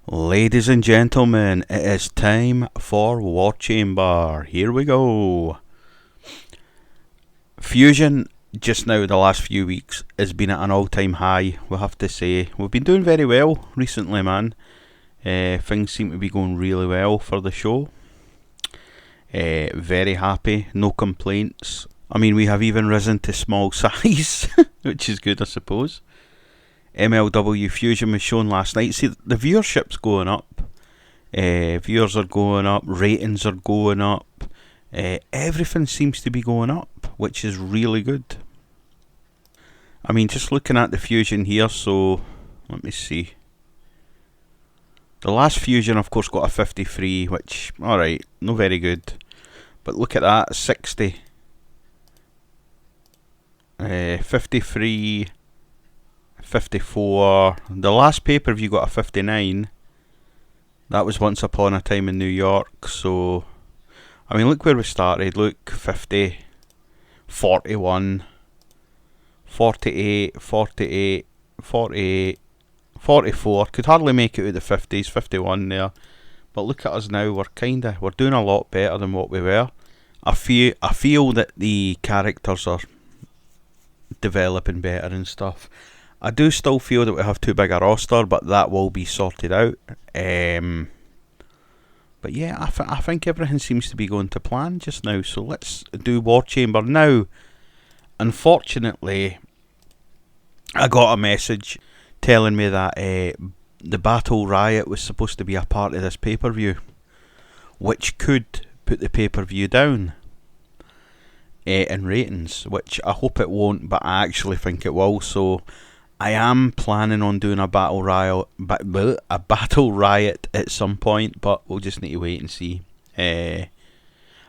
Ladies and gentlemen, it is time for War Chamber. Here we go. Fusion, just now the last few weeks, has been at an all-time high, we have to say. We've been doing very well recently, man. Things seem to be going really well for the show. Very happy, no complaints. I mean, we have even risen to small size, which is good, I suppose. MLW Fusion was shown last night. See, the viewership's going up. Viewers are going up. Ratings are going up. Everything seems to be going up, which is really good. I mean, just looking at the Fusion here, so let me see. The last Fusion, of course, got a 53, which, alright, not very good. But look at that, 60. 53... 54. The last pay-per-view got a 59. That was Once Upon a Time in New York. So, I mean, look where we started. Look, 50, 41, 48, 48, 48, 44. Could hardly make it out the 50s, 51 there. But look at us now. We're doing a lot better than what we were. I feel that the characters are developing better and stuff. I do still feel that we have too big a roster, but that will be sorted out. But yeah, I think everything seems to be going to plan just now. So let's do War Chamber now. Unfortunately, I got a message telling me that the Battle Riot was supposed to be a part of this pay-per-view, which could put the pay-per-view down in ratings, which I hope it won't, but I actually think it will. So I am planning on doing a battle riot at some point, but we'll just need to wait and see. I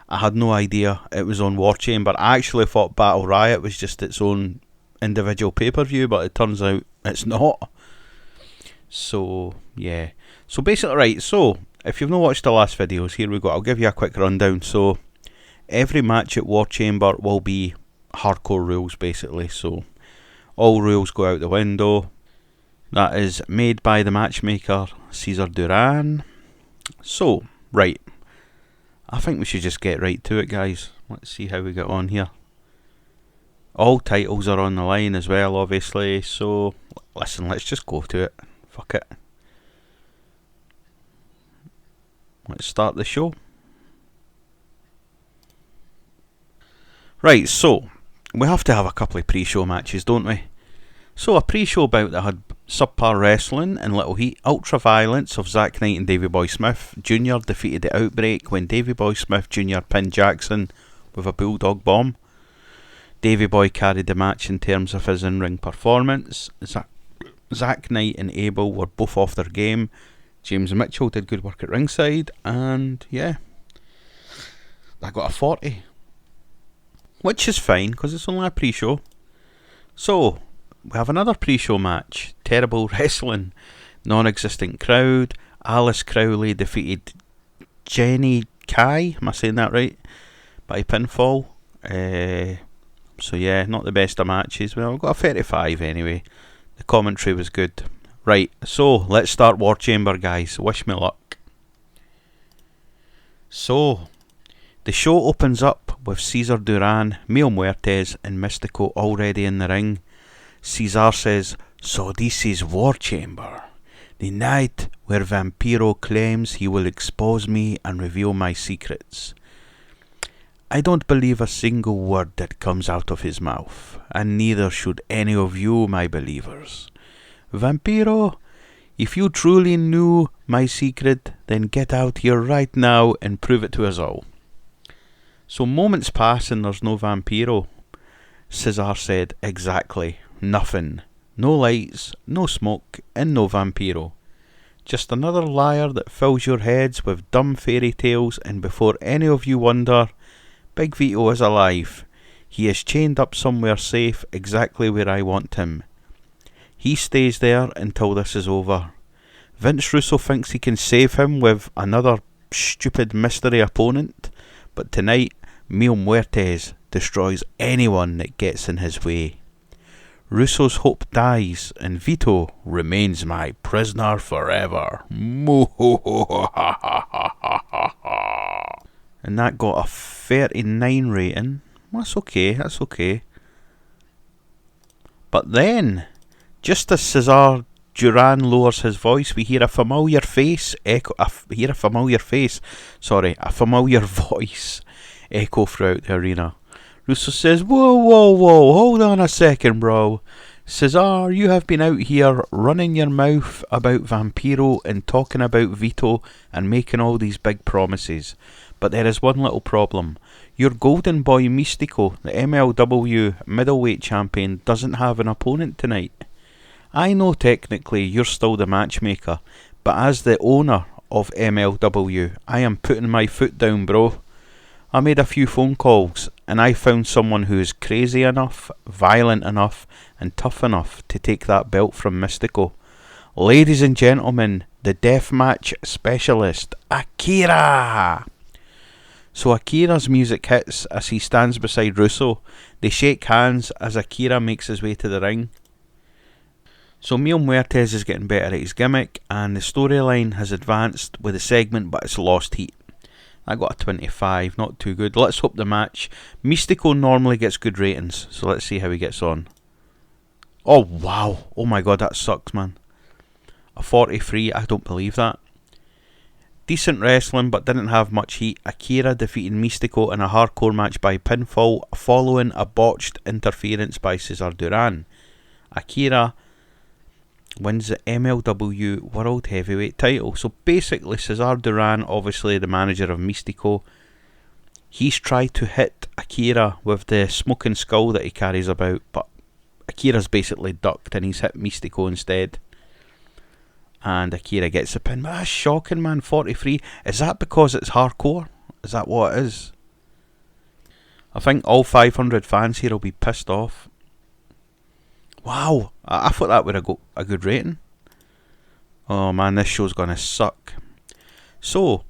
had no idea it was on War Chamber. I actually thought Battle Riot was just its own individual pay-per-view, but it turns out it's not. So yeah. So basically, right. So if you've not watched the last videos, here we go. I'll give you a quick rundown. So every match at War Chamber will be hardcore rules, basically. So all rules go out the window. That is made by the matchmaker, Cesar Duran. So, right. I think we should just get right to it, guys. Let's see how we get on here. All titles are on the line as well, obviously. So, listen, let's just go to it. Fuck it. Let's start the show. Right, so we have to have a couple of pre-show matches, don't we? So a pre-show bout that had subpar wrestling and little heat. Ultra violence of Zack Knight and Davey Boy Smith Jr. defeated the Outbreak when Davey Boy Smith Jr. pinned Jackson with a bulldog bomb. Davey Boy carried the match in terms of his in-ring performance. Zack Knight and Abel were both off their game. James Mitchell did good work at ringside, and yeah, I got a 40. Which is fine, because it's only a pre-show. So, we have another pre-show match. Terrible wrestling. Non-existent crowd. Alice Crowley defeated Jenny Kai. Am I saying that right? By pinfall. So yeah, not the best of matches. Well, I've got a 35 anyway. The commentary was good. Right, so let's start War Chamber, guys. Wish me luck. So, the show opens up with Cesar Duran, Mil Muertes and Mystico already in the ring. Cesar says, "So this is War Chamber, the night where Vampiro claims he will expose me and reveal my secrets. I don't believe a single word that comes out of his mouth, and neither should any of you, my believers. Vampiro, if you truly knew my secret, then get out here right now and prove it to us all." So moments pass and there's no Vampiro. Cesar said, "Exactly. Nothing. No lights, no smoke, and no Vampiro. Just another liar that fills your heads with dumb fairy tales, and before any of you wonder, Big Vito is alive. He is chained up somewhere safe, exactly where I want him. He stays there until this is over. Vince Russo thinks he can save him with another stupid mystery opponent, but tonight, Mil Muertes destroys anyone that gets in his way. Russo's hope dies, and Vito remains my prisoner forever. And that got a 39 rating. That's okay. But then, just as Cesar Duran lowers his voice, we hear a familiar voice echo throughout the arena. Russo says, Whoa, hold on a second, bro. Cesar, you have been out here running your mouth about Vampiro and talking about Vito and making all these big promises. But there is one little problem. Your golden boy Místico, the MLW middleweight champion, doesn't have an opponent tonight. I know technically you're still the matchmaker, but as the owner of MLW, I am putting my foot down, bro. I made a few phone calls, and I found someone who is crazy enough, violent enough, and tough enough to take that belt from Místico. Ladies and gentlemen, the deathmatch specialist, Akira! So Akira's music hits as he stands beside Russo. They shake hands as Akira makes his way to the ring. So Mil Muertes is getting better at his gimmick, and the storyline has advanced with the segment, but it's lost heat. I got a 25, not too good. Let's hope the match. Místico normally gets good ratings, so let's see how he gets on. Oh wow, oh my god, that sucks, man. A 43, I don't believe that. Decent wrestling, but didn't have much heat. Akira defeating Místico in a hardcore match by pinfall, following a botched interference by Cesar Duran. Akira wins the MLW World Heavyweight title. So basically, Cesar Duran, obviously the manager of Místico, he's tried to hit Akira with the smoking skull that he carries about, but Akira's basically ducked and he's hit Místico instead. And Akira gets the pin. That's shocking, man. 43. Is that because it's hardcore? Is that what it is? I think all 500 fans here will be pissed off. Wow, I thought that would have got a good rating. Oh man, this show's gonna suck. So,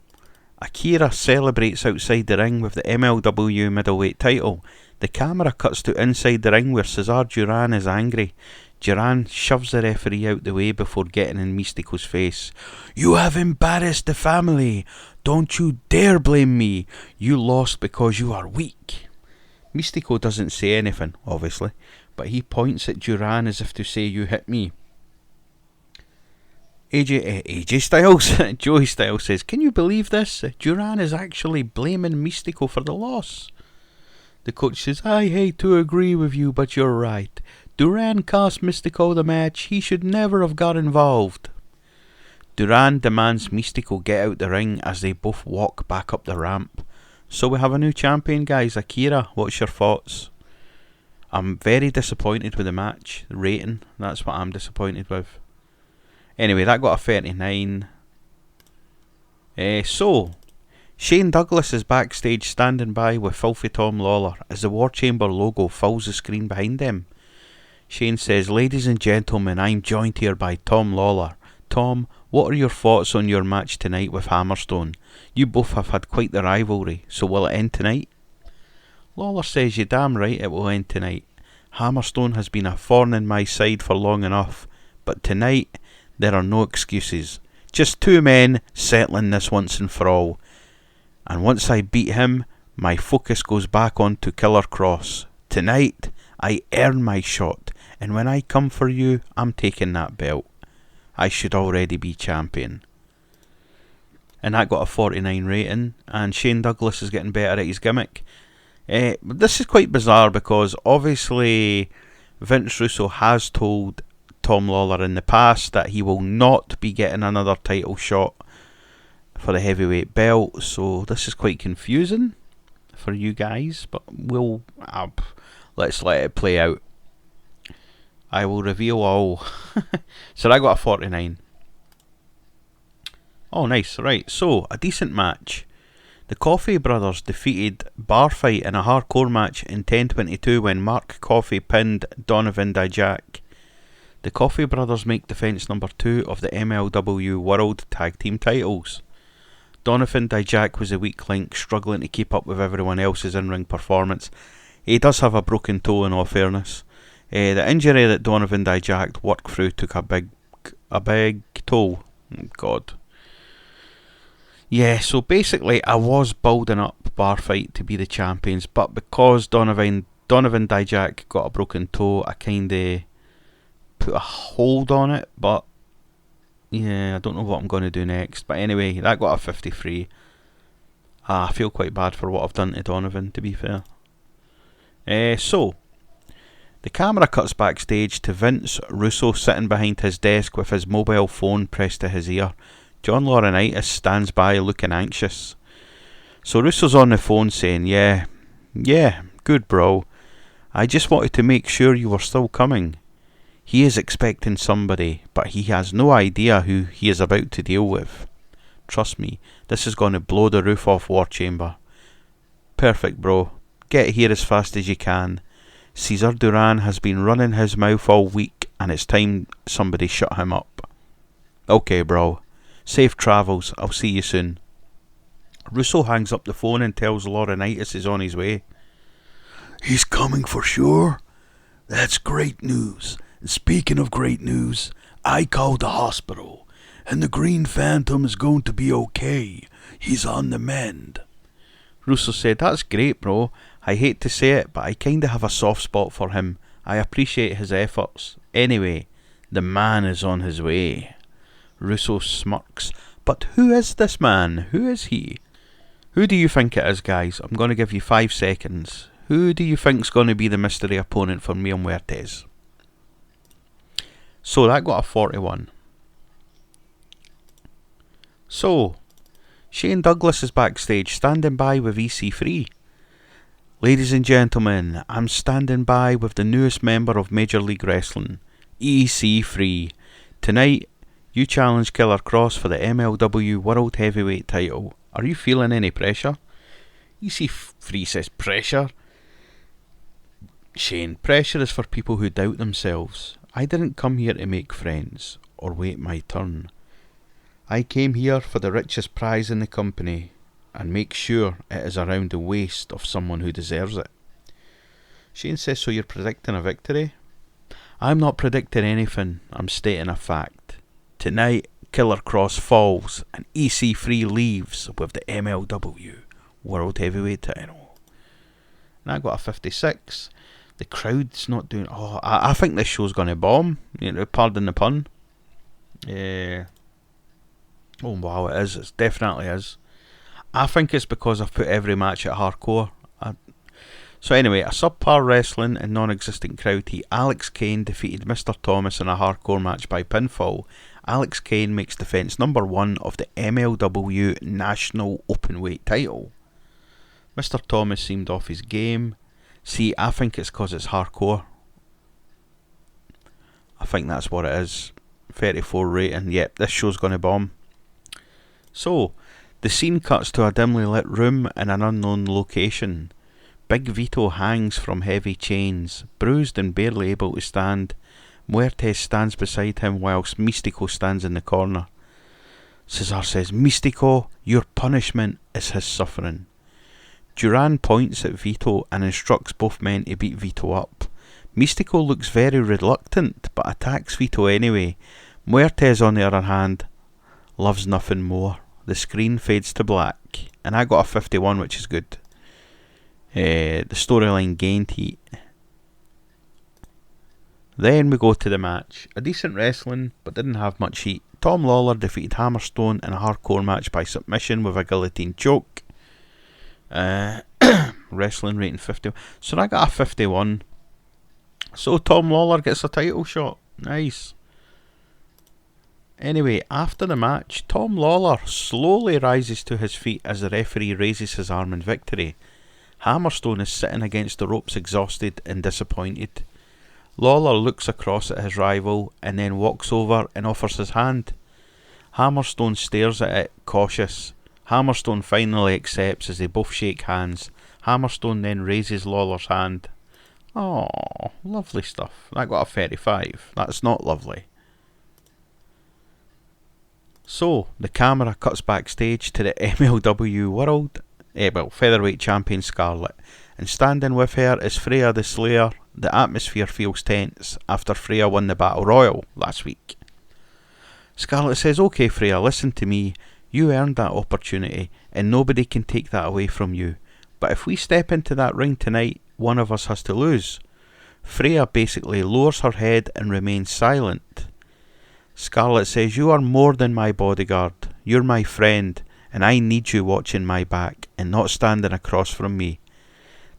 Akira celebrates outside the ring with the MLW middleweight title. The camera cuts to inside the ring where Cesar Duran is angry. Duran shoves the referee out the way before getting in Místico's face. You have embarrassed the family. Don't you dare blame me. You lost because you are weak. Místico doesn't say anything, obviously, but he points at Duran as if to say, you hit me. AJ Styles, Joey Styles says, can you believe this? Duran is actually blaming Místico for the loss. The coach says, I hate to agree with you, but you're right. Duran cost Místico the match. He should never have got involved. Duran demands Místico get out the ring as they both walk back up the ramp. So we have a new champion, guys. Akira, what's your thoughts? I'm very disappointed with the match. The rating, that's what I'm disappointed with. Anyway, that got a 39. So, Shane Douglas is backstage standing by with Filthy Tom Lawler as the War Chamber logo fills the screen behind them. Shane says, ladies and gentlemen, I'm joined here by Tom Lawler. Tom, what are your thoughts on your match tonight with Hammerstone? You both have had quite the rivalry, so will it end tonight? Lawler says, you're damn right it will end tonight. Hammerstone has been a thorn in my side for long enough, but tonight there are no excuses. Just two men settling this once and for all. And once I beat him, my focus goes back onto Killer Cross. Tonight, I earn my shot, and when I come for you, I'm taking that belt. I should already be champion. And that got a 49 rating, and Shane Douglas is getting better at his gimmick. This is quite bizarre because obviously Vince Russo has told Tom Lawler in the past that he will not be getting another title shot for the heavyweight belt, so this is quite confusing for you guys, but we'll let's let it play out. I will reveal all. So I got a 49. Oh nice, right, so a decent match. The Coffey brothers defeated Barfight in a hardcore match in 10:22 when Mark Coffey pinned Donovan Dijak. The Coffey brothers make defence number 2 of the MLW World Tag Team titles. Donovan Dijak was a weak link, struggling to keep up with everyone else's in-ring performance. He does have a broken toe in all fairness. The injury that Donovan Dijak worked through took a big toll. God. Yeah, so basically I was building up Bar Fight to be the champions, but because Donovan Dijak got a broken toe, I kinda put a hold on it, but yeah, I don't know what I'm going to do next. But anyway, that got a 53. I feel quite bad for what I've done to Donovan, to be fair. So, the camera cuts backstage to Vince Russo sitting behind his desk with his mobile phone pressed to his ear. John Laurinaitis stands by looking anxious. So Russo's on the phone saying, yeah, good bro. I just wanted to make sure you were still coming. He is expecting somebody, but he has no idea who he is about to deal with. Trust me, this is going to blow the roof off War Chamber. Perfect, bro. Get here as fast as you can. Cesar Duran has been running his mouth all week, and it's time somebody shut him up. Okay, bro. Safe travels. I'll see you soon. Russo hangs up the phone and tells Laurinaitis is on his way. He's coming for sure? That's great news. Speaking of great news, I called the hospital, and the Green Phantom is going to be okay. He's on the mend. Russo said, that's great, bro. I hate to say it, but I kinda have a soft spot for him. I appreciate his efforts. Anyway, the man is on his way. Russo smirks. But who is this man? Who is he? Who do you think it is, guys? I'm going to give you 5 seconds. Who do you think's going to be the mystery opponent for Mil Muertes? So that got a 41. So, Shane Douglas is backstage, standing by with EC3. Ladies and gentlemen, I'm standing by with the newest member of Major League Wrestling, EC3. Tonight, you challenge Killer Cross for the MLW World Heavyweight title. Are you feeling any pressure? EC3 says, pressure? Shane, pressure is for people who doubt themselves. I didn't come here to make friends or wait my turn. I came here for the richest prize in the company and make sure it is around the waist of someone who deserves it. Shane says, so you're predicting a victory? I'm not predicting anything, I'm stating a fact. Tonight, Killer Cross falls and EC3 leaves with the MLW World Heavyweight title. And I got a 56. The crowd's not doing... I think this show's going to bomb. You know, pardon the pun. Oh wow, it is. It definitely is. I think it's because I've put every match at hardcore. So anyway, a subpar wrestling and non-existent crowd heat. Alex Kane defeated Mr. Thomas in a hardcore match by pinfall. Alex Kane makes defence number 1 of the MLW National Openweight title. Mr. Thomas seemed off his game. See, I think it's because it's hardcore. I think that's what it is. 34 rating. Yep, this show's going to bomb. So, the scene cuts to a dimly lit room in an unknown location. Big Vito hangs from heavy chains, bruised and barely able to stand. Muertes stands beside him whilst Místico stands in the corner. Cesar says, Místico, your punishment is his suffering. Duran points at Vito and instructs both men to beat Vito up. Místico looks very reluctant but attacks Vito anyway. Muertes, on the other hand, loves nothing more. The screen fades to black, and I got a 51, which is good. The storyline gained heat. Then we go to the match. A decent wrestling, but didn't have much heat. Tom Lawler defeated Hammerstone in a hardcore match by submission with a guillotine choke. Wrestling rating 50. So I got a 51. So Tom Lawler gets a title shot. Nice. Anyway, after the match, Tom Lawler slowly rises to his feet as the referee raises his arm in victory. Hammerstone is sitting against the ropes exhausted and disappointed. Lawler looks across at his rival and then walks over and offers his hand. Hammerstone stares at it, cautious. Hammerstone finally accepts as they both shake hands. Hammerstone then raises Lawler's hand. Oh, lovely stuff. That got a 35. That's not lovely. So, the camera cuts backstage to the MLW World Featherweight Champion Scarlett, and standing with her is Freya the Slayer, the atmosphere feels tense after Freya won the Battle Royal last week. Scarlett says, "Okay, Freya, listen to me. You earned that opportunity, and nobody can take that away from you. But if we step into that ring tonight, one of us has to lose." Freya basically lowers her head and remains silent. Scarlett says, "You are more than my bodyguard. You're my friend, and I need you watching my back and not standing across from me.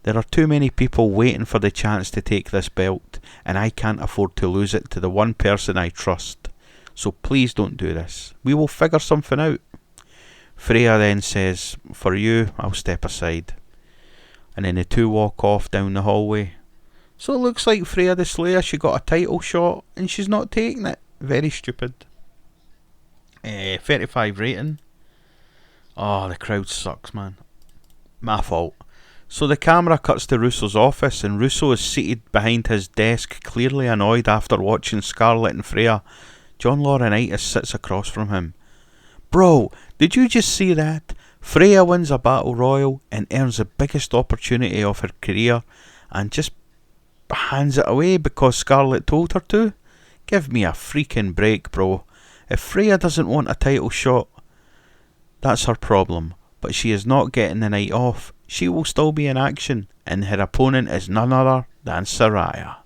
There are too many people waiting for the chance to take this belt, and I can't afford to lose it to the one person I trust. So please don't do this. We will figure something out." Freya then says, "For you, I'll step aside." And then the two walk off down the hallway. So it looks like Freya the Slayer, she got a title shot and she's not taking it. Very stupid. 35 rating. Oh, the crowd sucks, man. My fault. So the camera cuts to Russo's office, and Russo is seated behind his desk, clearly annoyed after watching Scarlett and Freya. John Laurinaitis sits across from him. "Bro, did you just see that? Freya wins a battle royal and earns the biggest opportunity of her career and just hands it away because Scarlett told her to? Give me a freaking break, bro. If Freya doesn't want a title shot, that's her problem. But she is not getting the night off. She will still be in action, and her opponent is none other than Saraya."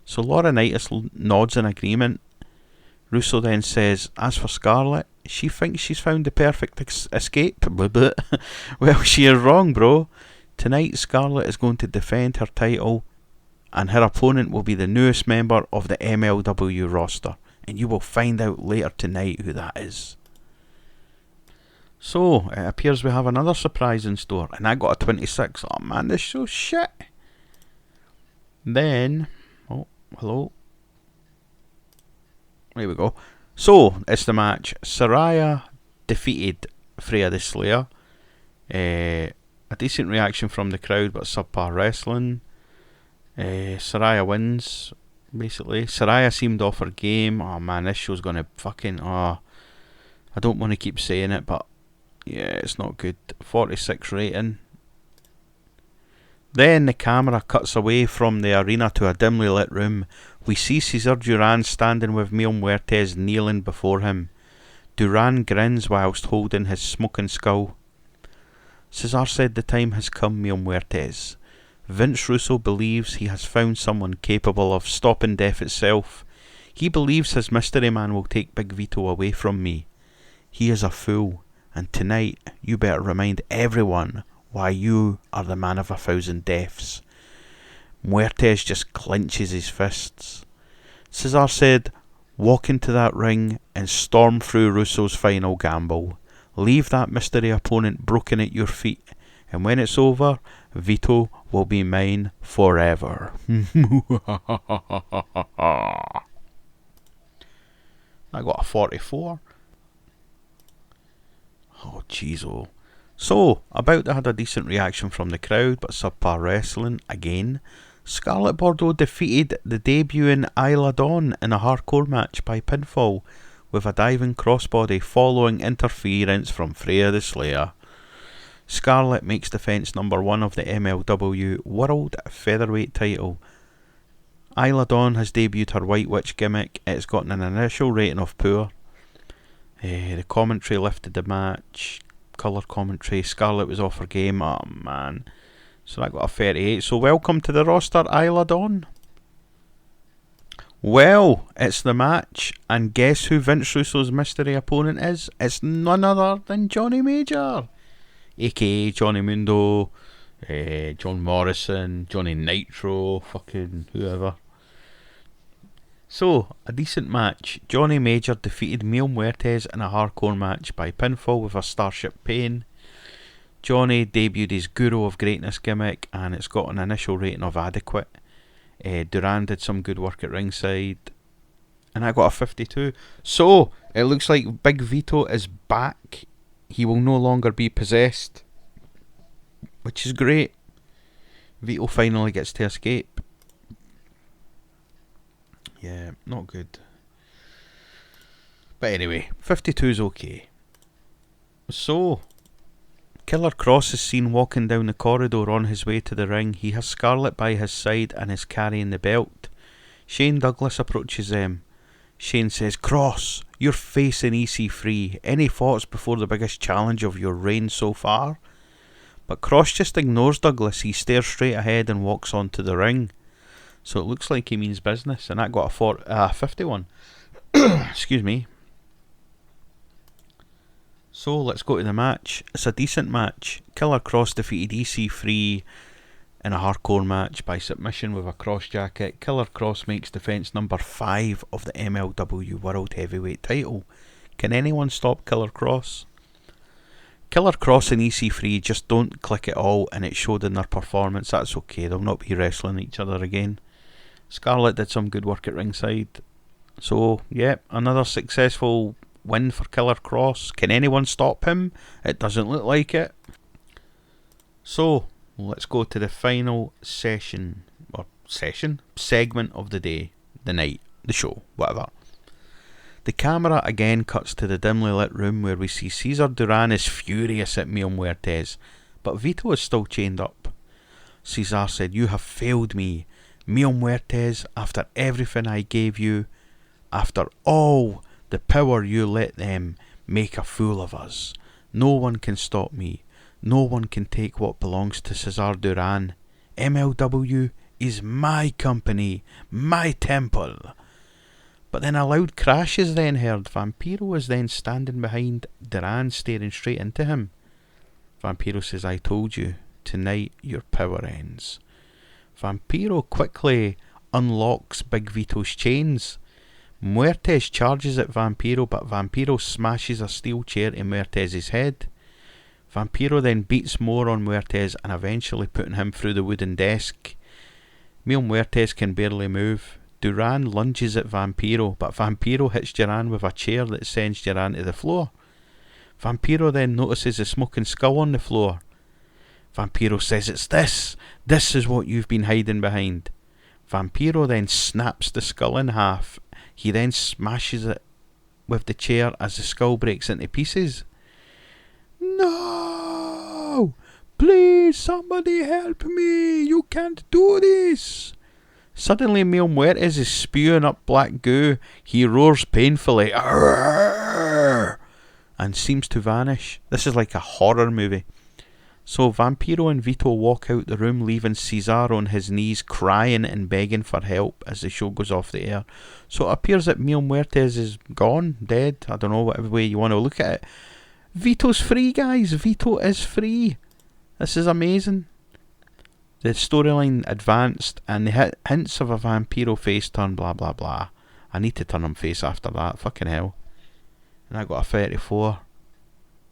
So Laurinaitis nods in agreement. Russo then says, as for Scarlett, she thinks she's found the perfect escape. Well, she is wrong, bro. Tonight Scarlett is going to defend her title, and her opponent will be the newest member of the MLW roster, and you will find out later tonight who that is. So, it appears we have another surprise in store, and I got a 26. Oh man, this show's shit. Then, oh, hello. There we go. So, it's the match. Saraya defeated Freya the Slayer. A decent reaction from the crowd, but subpar wrestling. Saraya wins, basically. Saraya seemed off her game. Oh man, this show's gonna fucking... I don't want to keep saying it, but yeah, it's not good. 46 rating. Then the camera cuts away from the arena to a dimly lit room. We see Cesar Duran standing with Mil Muertes kneeling before him. Duran grins whilst holding his smoking skull. Cesar said, "The time has come, Mil Muertes. Vince Russo believes he has found someone capable of stopping death itself. He believes his mystery man will take Big Vito away from me. He is a fool, and tonight you better remind everyone why you are the man of 1,000 deaths." Muertes just clenches his fists. Cesar said, "Walk into that ring and storm through Russo's final gamble. Leave that mystery opponent broken at your feet, and when it's over, Vito will be mine forever." I got a 44. Oh, jeez, oh. So, about to had a decent reaction from the crowd, but subpar wrestling again. Scarlett Bordeaux defeated the debuting Isla Dawn in a hardcore match by pinfall with a diving crossbody following interference from Freya the Slayer. Scarlett makes defence number 1 of the MLW World Featherweight title. Isla Dawn has debuted her White Witch gimmick. It's gotten an initial rating of poor. The commentary lifted the match. Colour commentary. Scarlett was off her game. Oh man. So that got a 38. So welcome to the roster, Isla Dawn. Well, it's the match, and guess who Vince Russo's mystery opponent is? It's none other than Johnny Major, aka Johnny Mundo, John Morrison, Johnny Nitro, fucking whoever. So, a decent match. Johnny Major defeated Mil Muertes in a hardcore match by pinfall with a Starship Pain. Johnny debuted his Guru of Greatness gimmick, and it's got an initial rating of adequate. Duran did some good work at ringside, and I got a 52. So, it looks like Big Vito is back. He will no longer be possessed, which is great. Vito finally gets to escape. Yeah, not good. But anyway, 52 is okay. So, Killer Cross is seen walking down the corridor on his way to the ring. He has Scarlett by his side and is carrying the belt. Shane Douglas approaches them. Shane says, "Cross, you're facing EC3. Any thoughts before the biggest challenge of your reign so far?" But Cross just ignores Douglas. He stares straight ahead and walks onto the ring. So it looks like he means business, and that got a 51. Excuse me. So let's go to the match. It's a decent match. Killer Cross defeated EC3 in a hardcore match by submission with a cross jacket. Killer Cross makes defence number 5 of the MLW World Heavyweight title. Can anyone stop Killer Cross? Killer Cross and EC3 just don't click at all, and it showed in their performance. That's okay, they'll not be wrestling each other again. Scarlett did some good work at ringside. So, yeah, another successful win for Killer Cross. Can anyone stop him? It doesn't look like it. So, let's go to the final segment of the day, the night, the show, whatever. The camera again cuts to the dimly lit room where we see Cesar Duran is furious at Mil Muertes, but Vito is still chained up. Cesar said, "You have failed me, Mil Muertes, after everything I gave you, after all the power you let them make a fool of us. No one can stop me. No one can take what belongs to Cesar Duran. MLW is my company, my temple." But then a loud crash is then heard. Vampiro is then standing behind Duran, staring straight into him. Vampiro says, "I told you, tonight your power ends." Vampiro quickly unlocks Big Vito's chains. Muertes charges at Vampiro, but Vampiro smashes a steel chair to Muertes' head. Vampiro then beats more on Muertes and eventually putting him through the wooden desk. Mil Muertes can barely move. Duran lunges at Vampiro, but Vampiro hits Duran with a chair that sends Duran to the floor. Vampiro then notices a smoking skull on the floor. Vampiro says, "It's this. This is what you've been hiding behind." Vampiro then snaps the skull in half. He then smashes it with the chair as the skull breaks into pieces. "No! Please, somebody help me! You can't do this!" Suddenly, Mil Muertes is spewing up black goo. He roars painfully, "Arrgh!" and seems to vanish. This is like a horror movie. So Vampiro and Vito walk out the room, leaving Cesar on his knees crying and begging for help as the show goes off the air. So it appears that Mil Muertes is gone, dead. I don't know, whatever way you want to look at it. Vito's free, guys. Vito is free. This is amazing. The storyline advanced and the hints of a Vampiro face turn, blah blah blah. I need to turn him face after that, fucking hell. And I got a 34.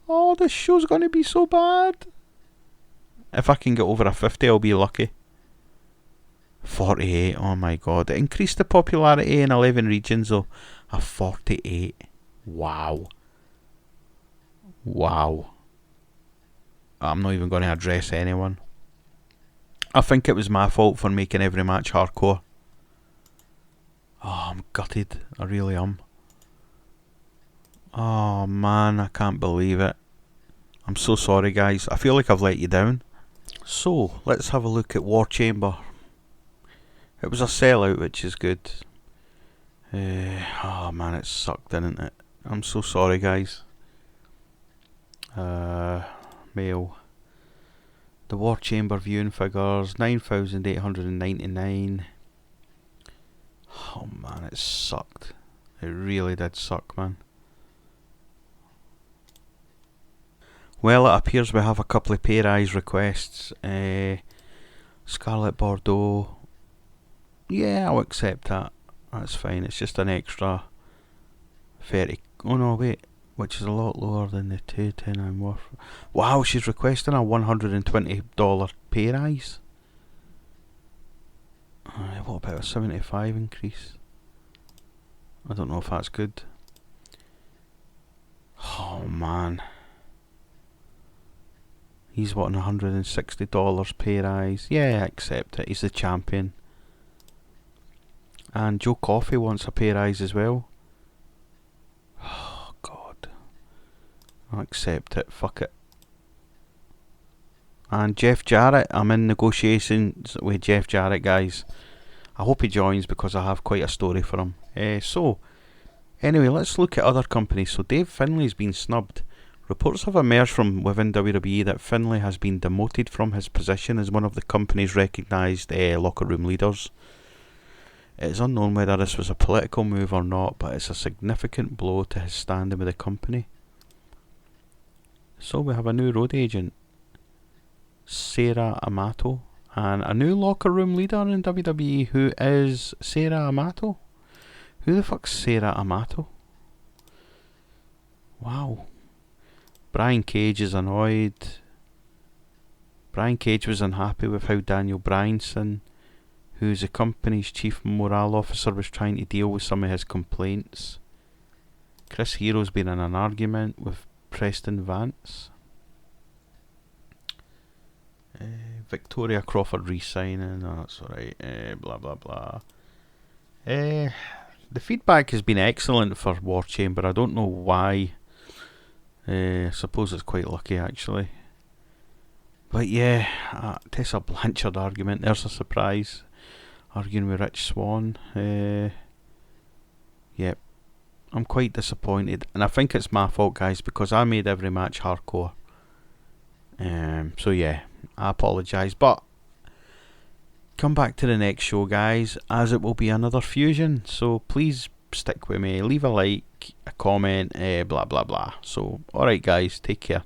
Oh, this show's gonna be so bad. If I can get over a 50, I'll be lucky. 48, oh my god. It increased the popularity in 11 regions though. A 48. Wow. Wow. I'm not even going to address anyone. I think it was my fault for making every match hardcore. Oh, I'm gutted. I really am. Oh man, I can't believe it. I'm so sorry guys. I feel like I've let you down. So, let's have a look at War Chamber. It was a sellout, which is good. Oh man, it sucked, didn't it? I'm so sorry guys. Mail. The War Chamber viewing figures, 9,899. Oh man, it sucked. It really did suck, man. Well, it appears we have a couple of pay rise requests. Scarlett Bordeaux. Yeah, I'll accept that. That's fine. It's just an extra 30. Oh no, wait. Which is a lot lower than the 210 I'm worth. Wow, she's requesting a $120 pay rise. What about a 75 increase? I don't know if that's good. Oh man. He's wanting $160 pay rise. Yeah, I accept it. He's the champion. And Joe Coffey wants a pay rise as well. Oh God. I'll accept it. Fuck it. And Jeff Jarrett, I'm in negotiations with Jeff Jarrett, guys. I hope he joins because I have quite a story for him. So, anyway, let's look at other companies. So Dave Finlay's been snubbed. Reports have emerged from within WWE that Finlay has been demoted from his position as one of the company's recognised locker room leaders. It is unknown whether this was a political move or not, but it's a significant blow to his standing with the company. So we have a new road agent, Sarah Amato, and a new locker room leader in WWE. Who is Sarah Amato? Who the fuck's Sarah Amato? Wow. Brian Cage is annoyed. Brian Cage was unhappy with how Daniel Bryanson, who's the company's chief morale officer, was trying to deal with some of his complaints. Chris Hero's been in an argument with Preston Vance. Victoria Crawford re-signing. Oh, that's alright. Blah blah blah. The feedback has been excellent for War Chamber. I don't know why. I suppose it's quite lucky actually. But yeah, Tessa Blanchard argument. There's a surprise. Arguing with Rich Swann. Yep. I'm quite disappointed, and I think it's my fault, guys, because I made every match hardcore. So yeah, I apologise, but come back to the next show, guys, as it will be another fusion. So please stick with me. Leave a like, a comment, blah blah blah. So alright, guys, take care.